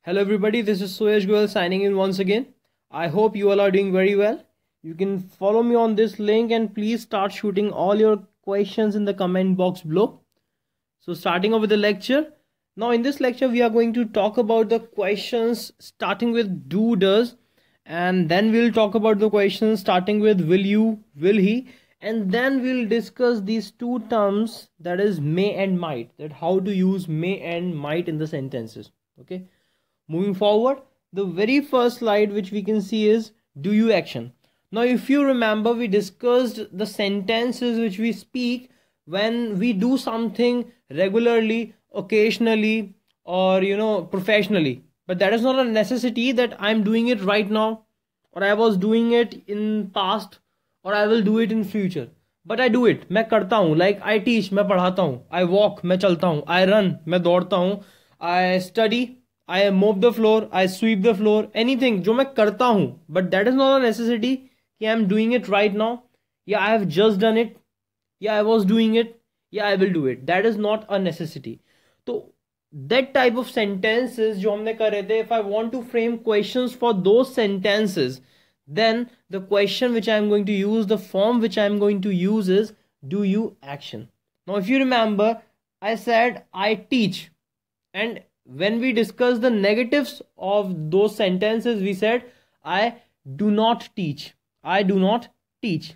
Hello everybody, this is Suyash Goel signing in once again. I hope you all are doing very well. You can follow me on this link and please start shooting all your questions in the comment box below. So starting off with the lecture. Now in this lecture we are going to talk about the questions starting with do, does, and then we'll talk about the questions starting with will you, will he, and then we'll discuss these two terms, that is may and might, that how to use may and might in the sentences. Okay. Moving forward, the very first slide which we can see is do you action. Now if you remember, we discussed the sentences which we speak when we do something regularly, occasionally, or professionally, but that is not a necessity that I'm doing it right now, or I was doing it in past, or I will do it in future, but I do it. मैं करता हूँ, like I teach, मैं पढ़ाता हूँ, I walk, मैं चलता हूँ, I run, मैं दौड़ता हूँ, I study, I mop the floor, I sweep the floor, anything जो मैं करता हूँ, but that is not a necessity कि I'm doing it right now. Yeah, I have just done it. Yeah, I was doing it. Yeah, I will do it. That is not a necessity. तो that type of sentences जो हमने कर रहे थे, if I want to frame questions for those sentences, then the question which I am going to use, the form which I am going to use is do you action. Now if you remember, I said I teach, and when we discuss the negatives of those sentences, we said I do not teach. I do not teach.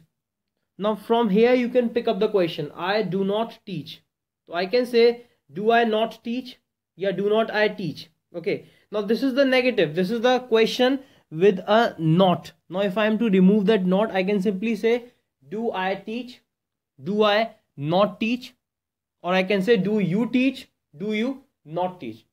Now from here you can pick up the question I do not teach. So I can say do I not teach? Yeah, do not I teach. Okay. Now this is the negative. This is the question with a not. Now if I am to remove that not, I can simply say do I teach? Do I not teach? Or I can say do you teach? Do you not teach?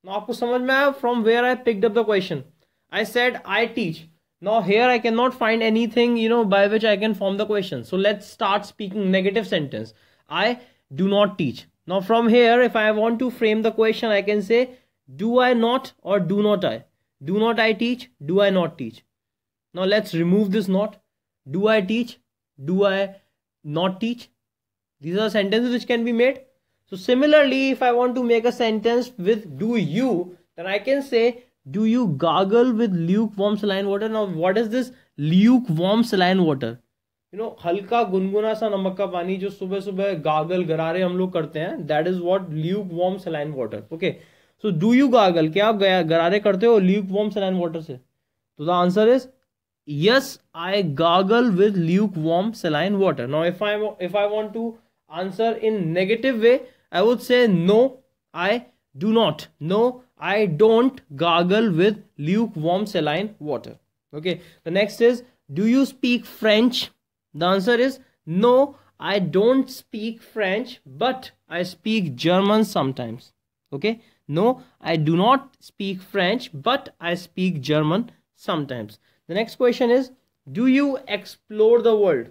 Now आपको समझ में आया from where I picked up the question. I said I teach. Now here I cannot find anything by which I can form the question. So let's start speaking negative sentence. I do not teach. Now from here, if I want to frame the question, I can say do I not or do not I? Do not I teach? Do I not teach? Now let's remove this not. Do I teach? Do I not teach? These are sentences which can be made. So similarly, if I want to make a sentence with do you, then I can say do you gargle with lukewarm saline water? Now what is this lukewarm saline water? हल्का गुनगुना सा नमक का पानी जो सुबह सुबह गागल गरारे हम लोग करते हैं, that is what lukewarm saline water. Okay, so do you gargle? क्या आप गरारे करते हो lukewarm saline water से? So the answer is yes, I gargle with lukewarm saline water. Now if I want to answer in negative way, I would say no, I do not. No, I don't gargle with lukewarm saline water. Okay, the next is do you speak French? The answer is no, I don't speak French, but I speak German sometimes. Okay, no, I do not speak French, but I speak German sometimes. The next question is do you explore the world?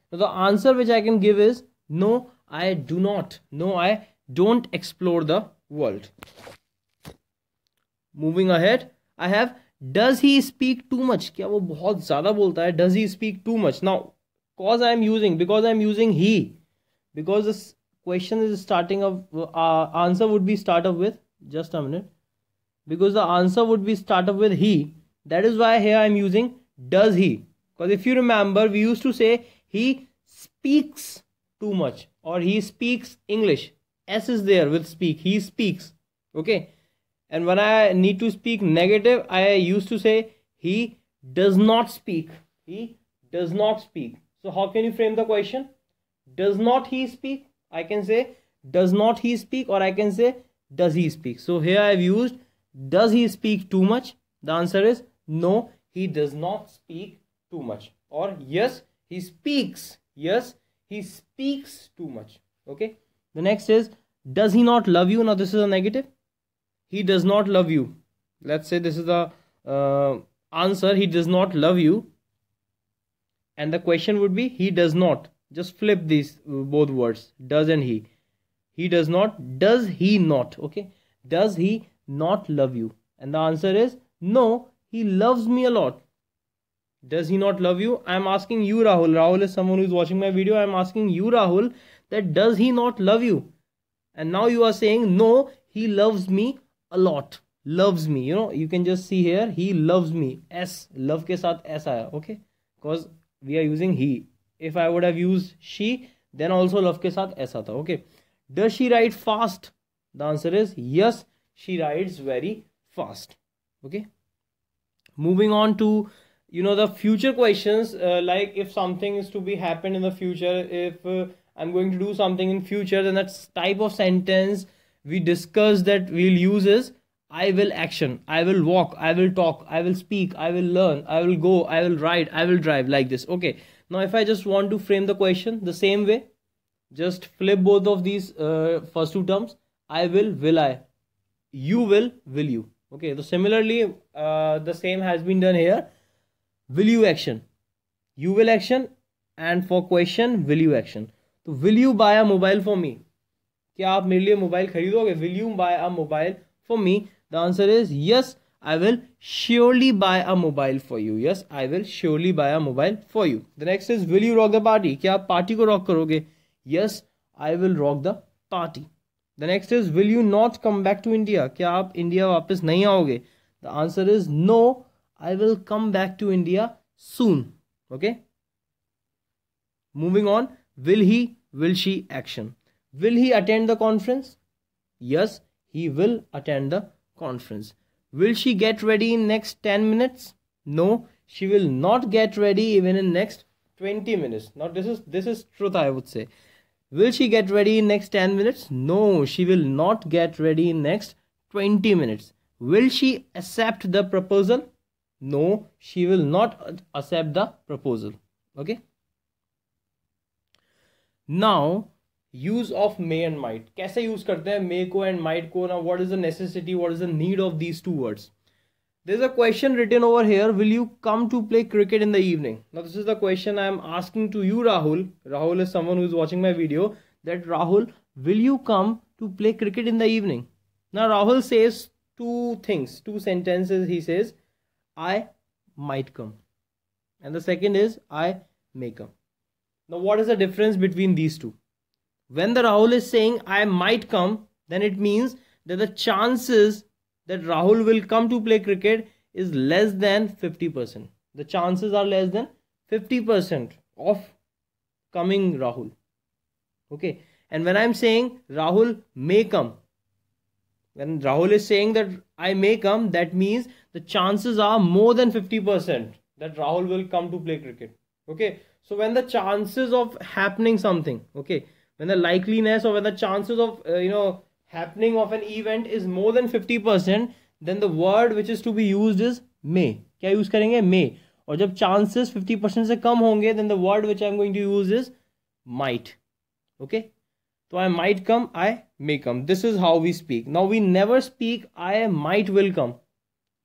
So the answer which I can give is no, I do not. No, I don't explore the world. Moving ahead, I have does he speak too much? क्या वो बहुत ज़्यादा बोलता है? Does he speak too much? Now, because I'm using he, because this question is starting of answer would be start up with, just a minute, because the answer would be start up with he. That is why here I'm using does he. Because if you remember, we used to say he speaks too much or he speaks English. S is there with speak. He speaks. Okay. And when I need to speak negative, I used to say he does not speak. He does not speak. So how can you frame the question? Does not he speak? I can say does not he speak, or I can say does he speak. So here I've used does he speak too much? The answer is no, he does not speak too much. Or yes, he speaks. Yes, he speaks too much. Okay. The next is does he not love you? Now this is a negative. He does not love you. Let's say this is the answer. He does not love you. And the question would be he does not. Just flip these both words. Does and he. He does not. Does he not? Okay. Does he not love you? And the answer is no, he loves me a lot. Does he not love you? I am asking you, Rahul. Rahul is someone who is watching my video. I am asking you, Rahul, that does he not love you? And now you are saying no, he loves me a lot, loves me, you know, you can just see here, he loves me, s, love के साथ s आया, okay, because we are using he. If I would have used she, then also love के साथ s आता, okay. Does she write fast? The answer is yes, she writes very fast, okay. Moving on to, you know, the future questions, like if something is to be happen in the future, if I'm going to do something in future, then that type of sentence we discussed that we'll use is I will action, I will walk, I will talk, I will speak, I will learn, I will go, I will ride, I will drive, like this, okay. Now if I just want to frame the question the same way, just flip both of these first two terms, I will I, you will you, okay. So similarly the same has been done here. Will you action, you will action, and for question will you action. तो will you buy a mobile for me, क्या आप मेरे लिए mobile खरीदोगे, will you buy a mobile for me. The answer is yes, I will surely buy a mobile for you. Yes, I will surely buy a mobile for you. The next is will you rock the party, क्या आप party को rock करोगे. Yes, I will rock the party. The next is will you not come back to India, क्या आप India वापस नहीं आओगे. The answer is no, I will come back to India soon. Okay. Moving on, will he, will she action. Will he attend the conference? Yes, he will attend the conference. Will she get ready in next 10 minutes? No, she will not get ready even in next 20 minutes. Now this is truth, I would say. Will she get ready in next 10 minutes? No, she will not get ready in next 20 minutes. Will she accept the proposal? No, she will not accept the proposal. Okay. Now use of may and might. कैसे use करते हैं may को and might को. Now what is the necessity, what is the need of these two words? There's a question written over here. Will you come to play cricket in the evening? Now this is the question I am asking to you, Rahul. Rahul is someone who is watching my video. That Rahul, will you come to play cricket in the evening? Now Rahul says two things, two sentences. He says I might come, and the second is I may come. Now what is the difference between these two? When the Rahul is saying I might come, then it means that the chances that Rahul will come to play cricket is less than 50%. The chances are less than 50% of coming Rahul. Okay. And when I'm saying Rahul may come, when Rahul is saying that I may come, that means the chances are more than 50% that Rahul will come to play cricket. Okay. So when the chances of happening something, okay, when the likeliness or when the chances of, happening of an event is more than 50%, then the word which is to be used is may. क्या use करेंगे? May. और जब chances 50% से कम होंगे, then the word which I'm going to use is might. Okay. So I might come, I may come. This is how we speak. Now we never speak I might will come.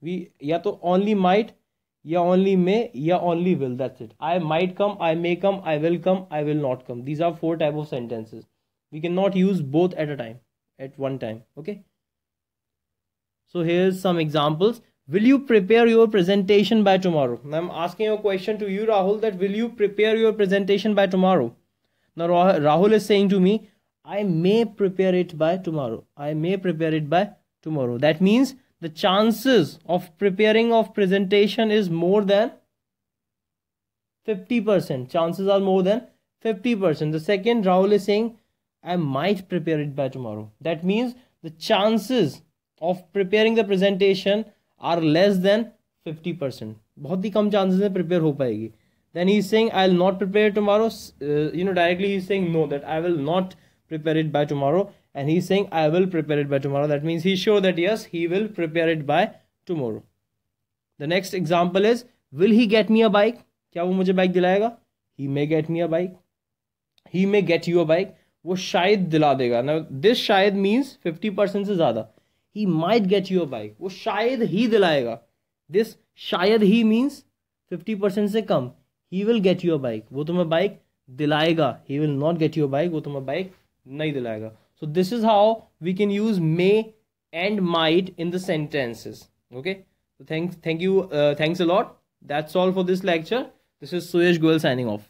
We या तो only might, या only may, या only will. That's it. I might come, I may come, I will come, I will not come. These are 4 types of sentences. We cannot use both at a time, at one time. Okay. So here's some examples. Will you prepare your presentation by tomorrow? Now I'm asking a question to you, Rahul, that will you prepare your presentation by tomorrow? Now Rahul is saying to me, I may prepare it by tomorrow. I may prepare it by tomorrow. That means the chances of preparing of presentation is more than 50%. Chances are more than 50%. The second, Rahul is saying, I might prepare it by tomorrow. That means the chances of preparing the presentation are less than 50%. बहुत ही कम chances में prepare हो पाएगी. Then he is saying, I will not prepare it tomorrow. Directly he is saying no, that I will not prepare it by tomorrow. And he is saying, I will prepare it by tomorrow. That means he is sure that yes, he will prepare it by tomorrow. The next example is, will he get me a bike? क्या वो मुझे bike दिलाएगा? He may get me a bike. He may get you a bike. वो शायद दिला देगा. Now this शायद means 50% से ज़्यादा. He might get you a bike. वो शायद ही दिलाएगा. This शायद ही means 50% से कम. He will get you a bike. वो तुम्हें बाइक दिलाएगा. He will not get you a bike. वो तुम्हें बाइक नहीं दिलाएगा. So this is how we can use may and might in the sentences. Okay. So thanks a lot. That's all for this lecture. This is Suyash Goel signing off.